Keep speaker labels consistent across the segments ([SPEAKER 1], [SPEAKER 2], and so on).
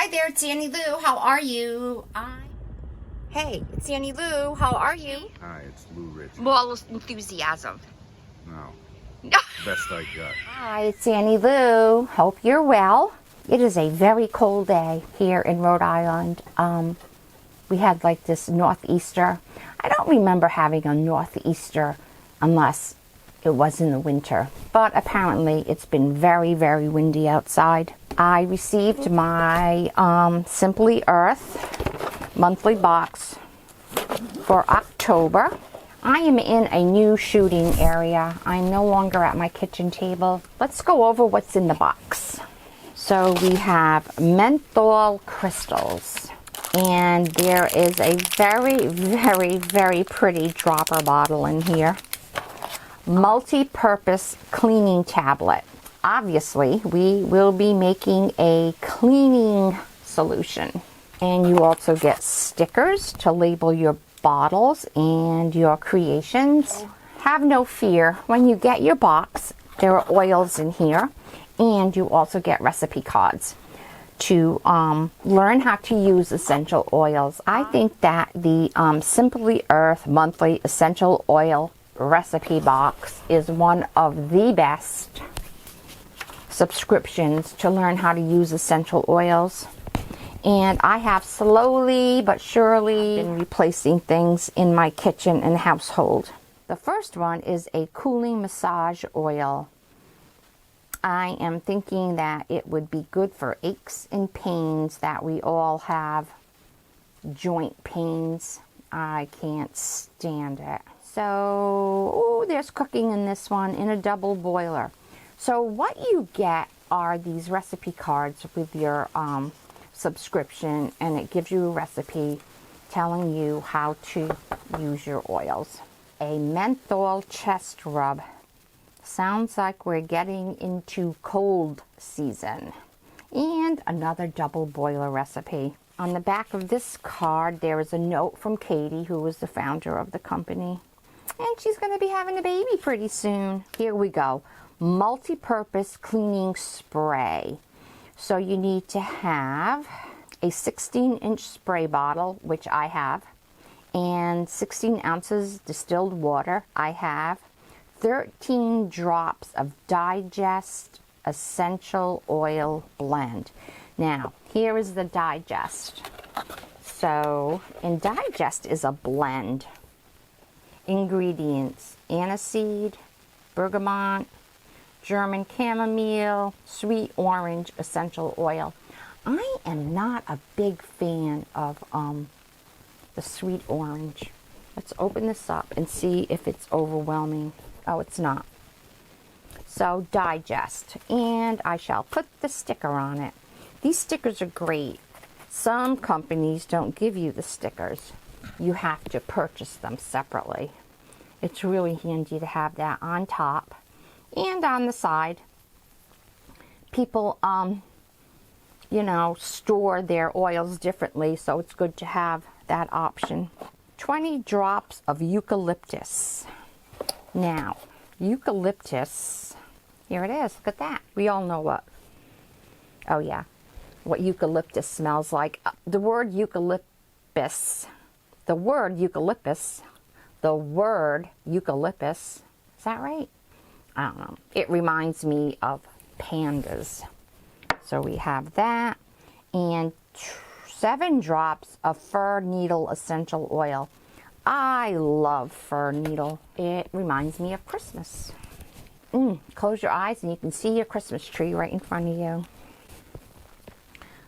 [SPEAKER 1] Hi there, it's Annie Lou. How are you? Hey, it's Annie Lou. How are you?
[SPEAKER 2] Hi, it's Lou Ricci.
[SPEAKER 1] Well, enthusiasm.
[SPEAKER 2] No,
[SPEAKER 1] No.
[SPEAKER 2] best I got.
[SPEAKER 1] Hi, it's Annie Lou. Hope you're well. It is a very cold day here in Rhode Island. We had like this northeaster. I don't remember having a northeaster unless it was in the winter. But apparently it's been very, very windy outside. I received my Simply Earth monthly box for October. I am in a new shooting area. I'm no longer at my kitchen table. Let's go over what's in the box. So we have menthol crystals. And there is a very, very, very pretty dropper bottle in here. Multi-purpose cleaning tablet. Obviously, we will be making a cleaning solution. And you also get stickers to label your bottles and your creations. Have no fear. When you get your box, there are oils in here. And you also get recipe cards to learn how to use essential oils. I think that the Simply Earth monthly essential oil recipe box is one of the best subscriptions to learn how to use essential oils. And I have slowly but surely been replacing things in my kitchen and household. The first one is a cooling massage oil. I am thinking that it would be good for aches and pains that we all have. Joint pains. I can't stand it. So, there's cooking in this one in a double boiler. So what you get are these recipe cards with your subscription, and it gives you a recipe telling you how to use your oils. A Menthol Chest Rub. Sounds like we're getting into cold season. And another double boiler recipe. On the back of this card, there is a note from Katie, who is the founder of the company. And she's going to be having a baby pretty soon. Here we go. Multi-purpose cleaning spray. So you need to have a 16-inch spray bottle, which I have, and 16 ounces distilled water. I have 13 drops of Digest Essential Oil Blend. Now, here is the Digest. So, and Digest is a blend. Ingredients: aniseed, bergamot, German chamomile, sweet orange essential oil. I am not a big fan of the sweet orange. Let's open this up and see if it's overwhelming. Oh, it's not. So Digest, and I shall put the sticker on it. These stickers are great. Some companies don't give you the stickers. You have to purchase them separately. It's really handy to have that on top and on the side. People, you know, store their oils differently, so it's good to have that option. 20 drops of eucalyptus. Now, eucalyptus, here it is, look at that. We all know what, oh yeah, what eucalyptus smells like. The word eucalyptus, is that right? I don't know. It reminds me of pandas. So we have that, and 7 drops of fir needle essential oil. I love fir needle. It reminds me of Christmas. Close your eyes and you can see your Christmas tree right in front of you.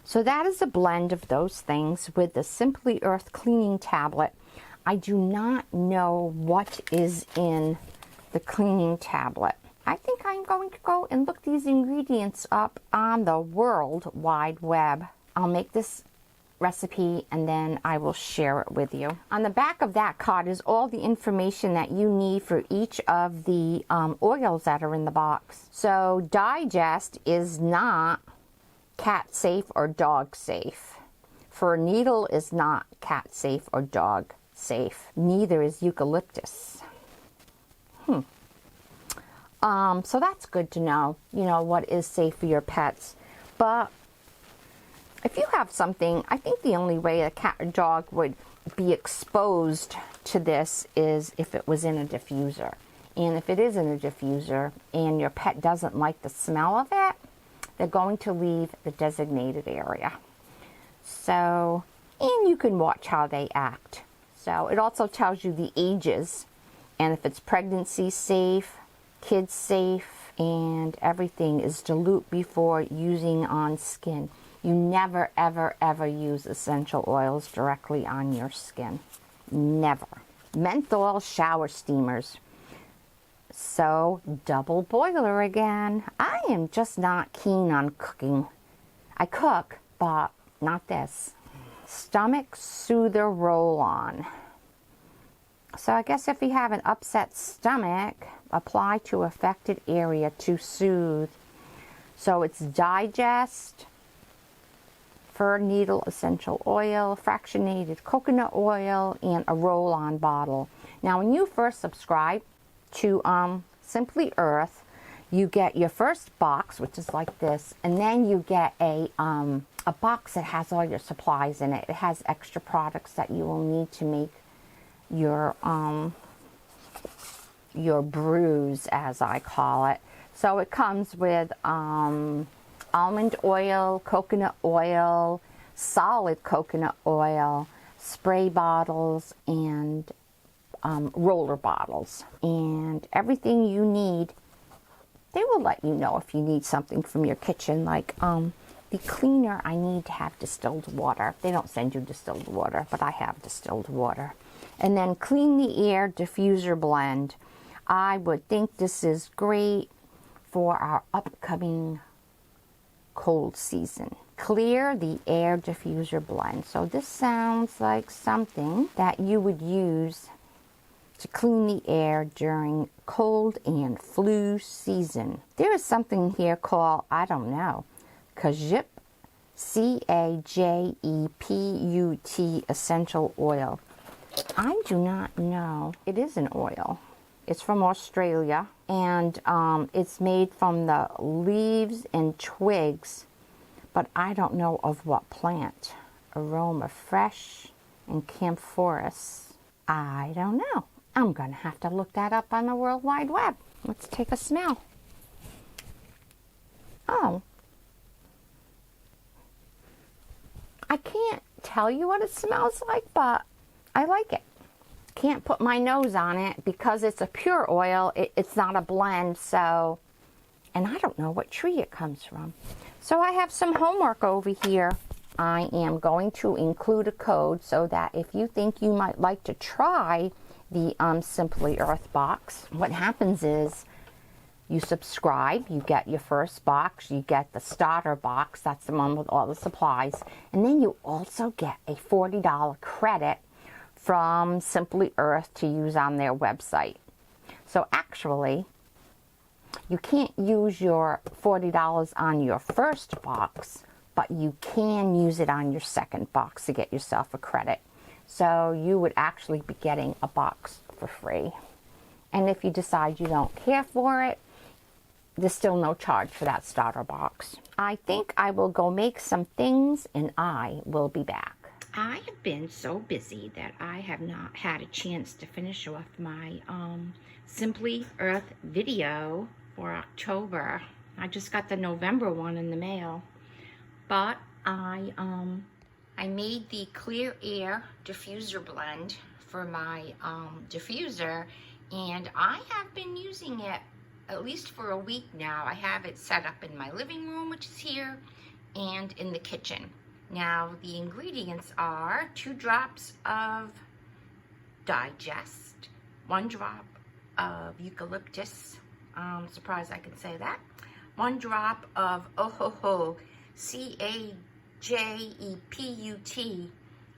[SPEAKER 1] So that is a blend of those things with the Simply Earth cleaning tablet. I do not know what is in the cleaning tablet. I think I'm going to go and look these ingredients up on the World Wide Web. I'll make this recipe and then I will share it with you. On the back of that card is all the information that you need for each of the oils that are in the box. So Digest is not cat safe or dog safe. Fir needle is not cat safe or dog safe. Neither is eucalyptus. So that's good to know, you know, what is safe for your pets. But If you have something, I think the only way a cat or dog would be exposed to this is if it was in a diffuser. And if it is in a diffuser and your pet doesn't like the smell of it, they're going to leave the designated area. So, and you can watch how they act. So it also tells you the ages and if it's pregnancy safe, kids safe, and everything is dilute before using on skin. You never, ever, ever use essential oils directly on your skin. Never. Menthol shower steamers. So, double boiler again. I am just not keen on cooking. I cook, but not this. Stomach Soother Roll-On. So I guess if you have an upset stomach, apply to affected area to soothe. So it's digest, fir needle essential oil, fractionated coconut oil, and a roll-on bottle. Now when you first subscribe to Simply Earth, you get your first box, which is like this, and then you get a box that has all your supplies in it. It has extra products that you will need to make your brews, as I call it. So it comes with almond oil, coconut oil, solid coconut oil, spray bottles, and roller bottles, and everything you need. They will let you know if you need something from your kitchen, like the cleaner. I need to have distilled water. They don't send you distilled water, but I have distilled water. And then Clean the Air Diffuser Blend. I would think this is great for our upcoming cold season. Clear the Air Diffuser Blend. So this sounds like something that you would use to clean the air during cold and flu season. There is something here called, I don't know, Cajeput, C-A-J-E-P-U-T essential oil. I do not know. It is an oil. It's from Australia, and it's made from the leaves and twigs, but I don't know of what plant. Aroma fresh and camphorous. I don't know. I'm going to have to look that up on the World Wide Web. Let's take a smell. Oh. I can't tell you what it smells like, but I like it. Can't put my nose on it because it's a pure oil. It's not a blend, so, and I don't know what tree it comes from. So I have some homework over here. I am going to include a code so that if you think you might like to try the Simply Earth box, what happens is you subscribe, you get your first box, you get the starter box, that's the one with all the supplies, and then you also get a $40 credit from Simply Earth to use on their website. So actually, you can't use your $40 on your first box, but you can use it on your second box to get yourself a credit. So you would actually be getting a box for free. And if you decide you don't care for it, there's still no charge for that starter box. I think I will go make some things and I will be back. I have been so busy that I have not had a chance to finish off my Simply Earth video for October. I just got the November one in the mail. But I made the Clear Air Diffuser Blend for my diffuser, and I have been using it at least for a week now. I have it set up in my living room, which is here, and in the kitchen. Now, the ingredients are 2 drops of Digest, 1 drop of eucalyptus, surprised I can say that, 1 drop of C-A-J-E-P-U-T,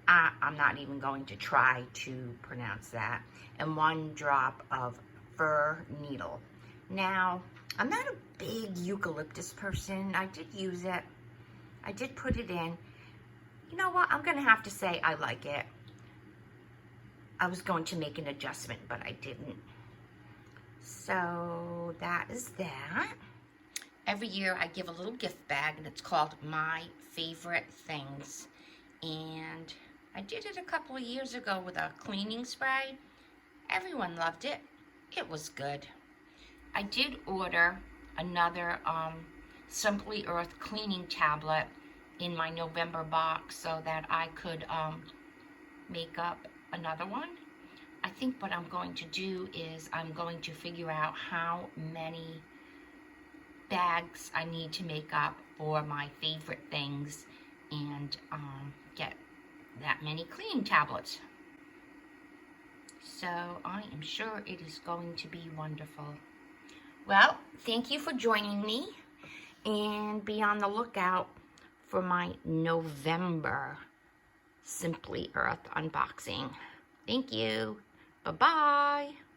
[SPEAKER 1] I'm not even going to try to pronounce that, and 1 drop of fir needle. Now, I'm not a big eucalyptus person. I did use it. I did put it in. You know what? I'm going to have to say I like it. I was going to make an adjustment, but I didn't. So that is that. Every year I give a little gift bag, and it's called My Favorite Things. And I did it a couple of years ago with a cleaning spray. Everyone loved it. It was good. I did order another Simply Earth cleaning tablet in my November box so that I could make up another one. I think what I'm going to do is I'm going to figure out how many bags I need to make up for my favorite things and get that many cleaning tablets. So I am sure it is going to be wonderful. Well, thank you for joining me, and be on the lookout for my November Simply Earth unboxing. Thank you. Bye-bye.